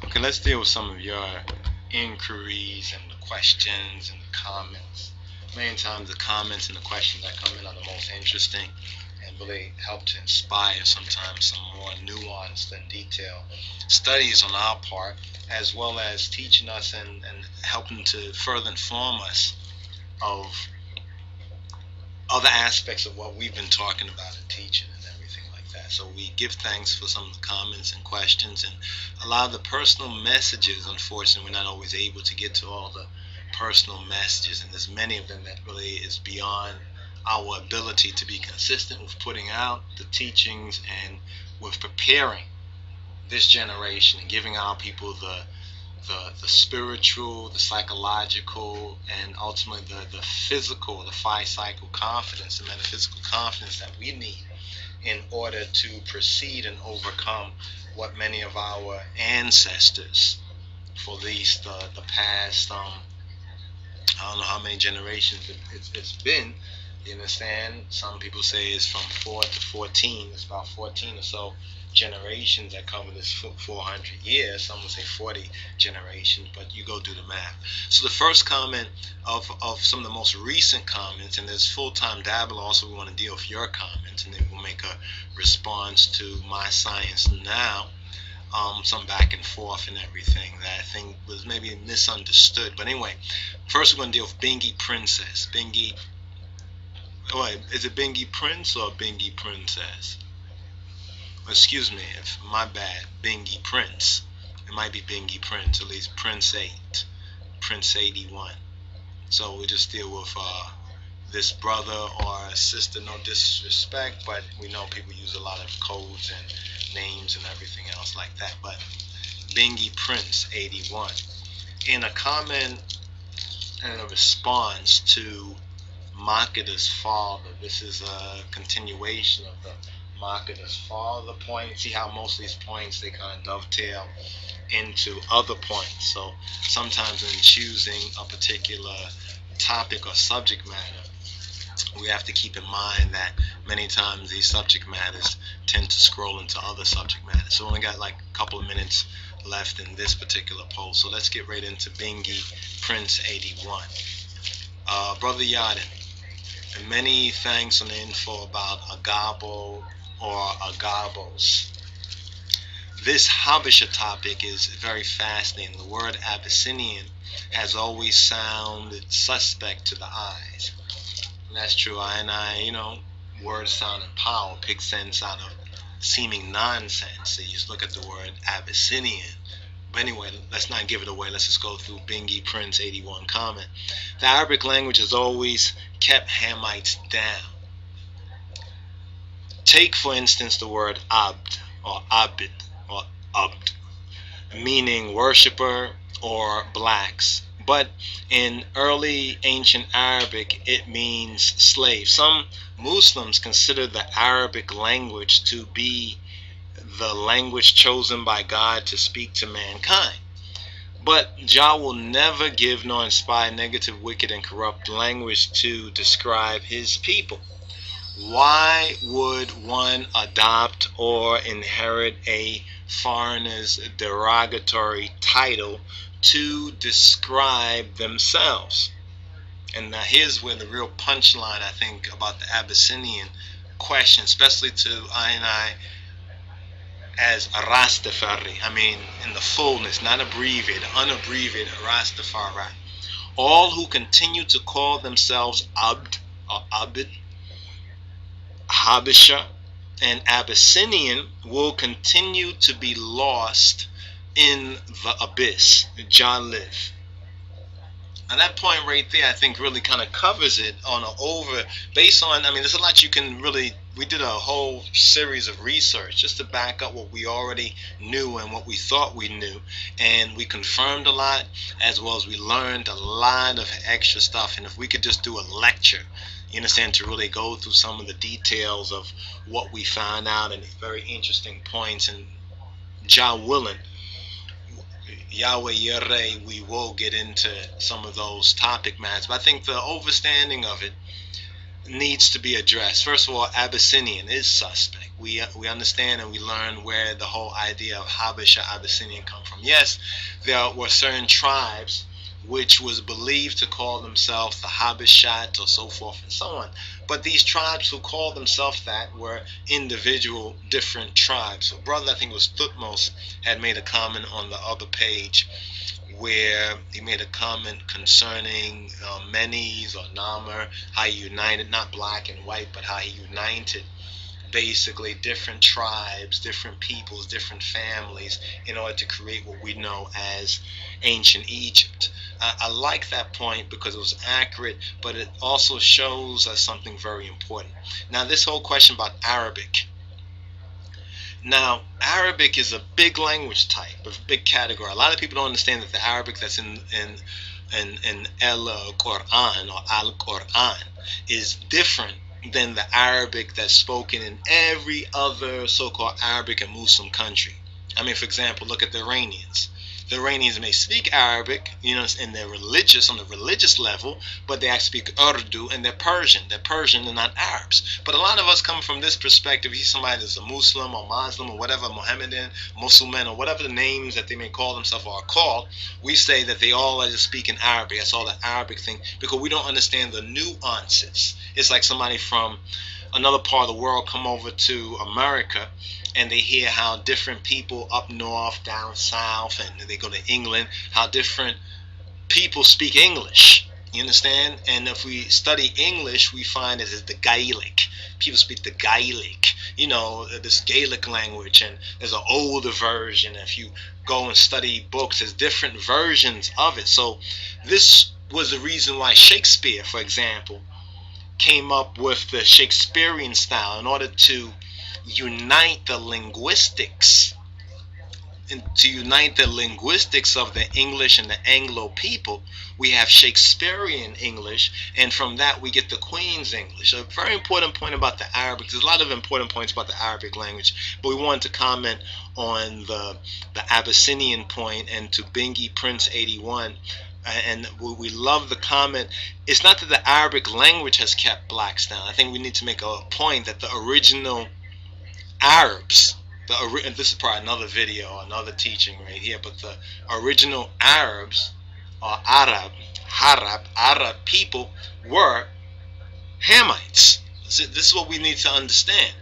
Okay, let's deal with some of your inquiries and the questions and the comments. Many times the comments and the questions that come in are the most interesting and really help to inspire sometimes some more nuanced and detailed studies on our part, as well as teaching us and helping to further inform us of other aspects of what we've been talking about and teaching and everything like that. So we give thanks for some of the comments and questions, and a lot of the personal messages. Unfortunately, we're not always able to get to all the personal messages, and there's many of them that really is beyond our ability to be consistent with putting out the teachings and with preparing this generation and giving our people the spiritual, the psychological, and ultimately the physical, the physical confidence, the metaphysical confidence that we need in order to proceed and overcome what many of our ancestors, for at least the past, I don't know how many generations it's been, you understand? Some people say it's from 4 to 14. It's about 14 or so generations that cover this 400 years. Some would say 40 generations, but you go do the math. So the first comment of some of the most recent comments, and there's full-time dabble also, we want to deal with your comments, and then we'll make a response to my science now. Some back and forth and everything that I think was maybe misunderstood. But anyway, first we're going to deal with Bingy Princess. Bingy, wait, is it Bingy Prince or Bingy Princess? Excuse me, if my bad, Bingy Prince. It might be Bingy Prince, at least Prince 8, Prince 81. So we'll just deal with this brother or sister, no disrespect, but we know people use a lot of codes and names and everything else like that. But Bingy Prince 81, in a comment and a response to Makata's father, this is a continuation of the Makata's father point. See how most of these points, they kind of dovetail into other points. So sometimes in choosing a particular topic or subject matter, we have to keep in mind that many times these subject matters tend to scroll into other subject matters. So we only got like a couple of minutes left in this particular poll. So let's get right into Bingy Prince 81. Brother Yarden, many thanks on the info about Agabo or Agabos. This Habesha topic is very fascinating. The word Abyssinian has always sounded suspect to the eyes. And that's true. Words sound in power, pick sense out of seeming nonsense. So you just look at the word Abyssinian. But anyway, let's not give it away. Let's just go through Bingy Prince 81 comment. The Arabic language has always kept Hamites down. Take, for instance, the word abd or abid or abd, meaning worshiper or blacks. But in early ancient Arabic, it means slave. Some Muslims consider the Arabic language to be the language chosen by God to speak to mankind. But Jah will never give nor inspire negative, wicked, and corrupt language to describe his people. Why would one adopt or inherit a foreigner's derogatory title to describe themselves? And now here's where the real punchline, I think, about the Abyssinian question, especially to I as a Rastafari, in the fullness, not abbreviated, unabbreviated Rastafari. All who continue to call themselves Abd or Abid, Habesha, and Abyssinian will continue to be lost in the abyss, Jah live. Now that point right there, I think really kind of covers it based on, there's a lot you can really, we did a whole series of research just to back up what we already knew and what we thought we knew. And we confirmed a lot, as well as we learned a lot of extra stuff. And if we could just do a lecture, you understand, to really go through some of the details of what we found out and very interesting points, and Jah willing, YAHWEH, we will get into some of those topic matters. But I think the overstanding of it, needs to be addressed. First of all, Abyssinian is suspect. We understand and we learn where the whole idea of Habesha, Abyssinian come from. Yes, there were certain tribes which was believed to call themselves the Habeshat or so forth and so on. But these tribes who called themselves that were individual different tribes. So brother, I think it was Thutmose, had made a comment on the other page where he made a comment concerning Menes or Namer, how he united, not black and white, but how he united basically different tribes, different peoples, different families in order to create what we know as ancient Egypt. I like that point because it was accurate, but it also shows us something very important. Now, this whole question about Arabic. Now, Arabic is a big language type, a big category. A lot of people don't understand that the Arabic that's in Quran or Al-Quran is different than the Arabic that's spoken in every other so-called Arabic and Muslim country. I mean, for example, look at the Iranians. The Iranians may speak Arabic, and they're religious on the religious level, but they actually speak Urdu and they're Persian. They're Persian and not Arabs. But a lot of us come from this perspective. He's somebody that's a Muslim or Muslim or whatever, Mohammedan, Musliman, or whatever the names that they may call themselves or are called. We say that they all are just speaking Arabic. That's all the Arabic thing, because we don't understand the nuances. It's like somebody from another part of the world come over to America and they hear how different people up north, down south, and they go to England, how different people speak English. You understand? And if we study English, we find that it's the Gaelic. People speak the Gaelic, this Gaelic language, and there's an older version. If you go and study books, there's different versions of it. So this was the reason why Shakespeare, for example, came up with the Shakespearean style in order to unite the linguistics, of the English and the Anglo people. We have Shakespearean English, and from that we get the Queen's English. A very important point about the Arabic. There's a lot of important points about the Arabic language, but we wanted to comment on the Abyssinian point, and to Bingy Prince 81. And we love the comment. It's not that the Arabic language has kept blacks down. I think we need to make a point that the original Arabs, and this is probably another video, another teaching right here, but the original Arabs, or Arab people, were Hamites. So this is what we need to understand.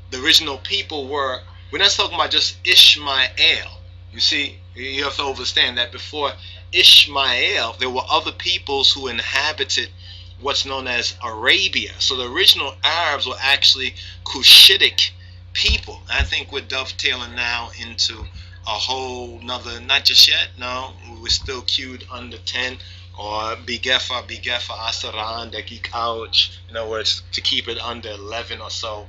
The original people we're not talking about just Ishmael. You see, you have to understand that before Ishmael, there were other peoples who inhabited what's known as Arabia. So the original Arabs were actually Cushitic people. I think we're dovetailing now into a whole nother, not just yet, no, we're still queued under 10, or Bigefa Asaran Deki Couch, in other words, to keep it under 11 or so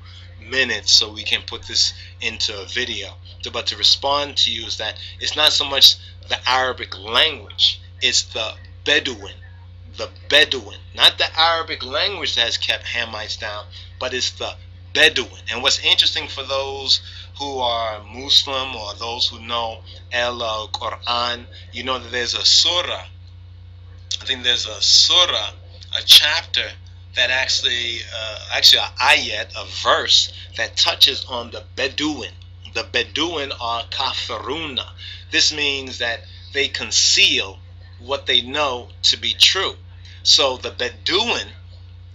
minutes so we can put this into a video. But to respond to you is that it's not so much the Arabic language, it's the Bedouin, not the Arabic language that has kept Hamites down, but it's the Bedouin. And what's interesting for those who are Muslim or those who know Quran, you know that there's a surah, I think there's a surah, a chapter that actually an ayat, a verse that touches on the Bedouin. The Bedouin are kafiruna. This means that they conceal what they know to be true. So the Bedouin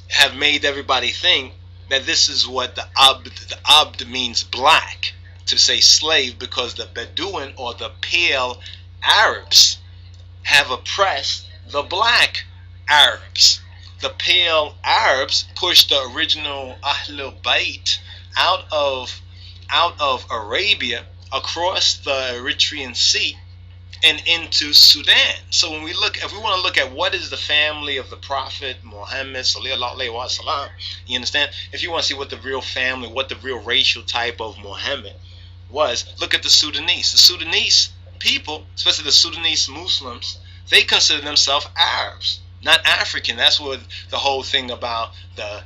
have made everybody think that this is what the abd means black, to say slave, because the Bedouin or the pale Arabs have oppressed the black Arabs. The pale Arabs pushed the original Ahlul Bayt out of Arabia across the Eritrean Sea and into Sudan. So when if we want to look at what is the family of the Prophet Muhammad sallallahu alaihi wasallam, you understand? If you want to see what the real family, what the real racial type of Muhammad was, look at the Sudanese. The Sudanese people, especially the Sudanese Muslims, they consider themselves Arabs, not African. That's what the whole thing about the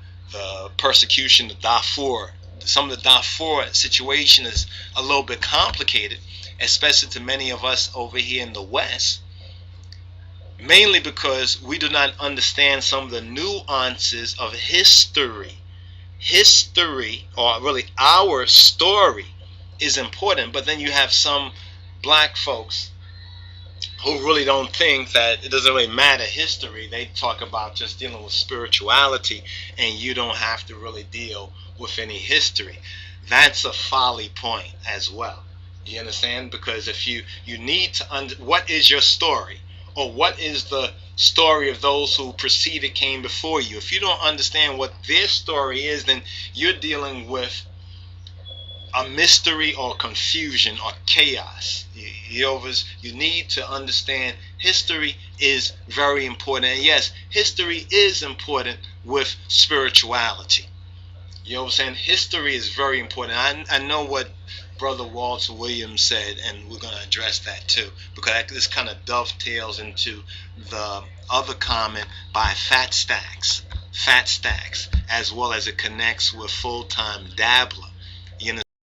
persecution of Dafur. Some of the Dafur situation is a little bit complicated, especially to many of us over here in the West. mainly because we do not understand some of the nuances of history. History, or really our story, is important, but then you have some black folks who really don't think that it doesn't really matter history. They talk about just dealing with spirituality, and you don't have to really deal with any history. That's a folly point as well. You understand? Because if you need to what is your story, or what is the story of those who preceded, came before you? If you don't understand what their story is, then you're dealing with a mystery or confusion or chaos. You need to understand history is very important. And yes, history is important with spirituality. You know what I'm saying? History is very important. I know what Brother Walter Williams said, and we're going to address that too, because this kind of dovetails into the other comment by Fat Stacks, as well as it connects with Full-Time Dabbler. You know,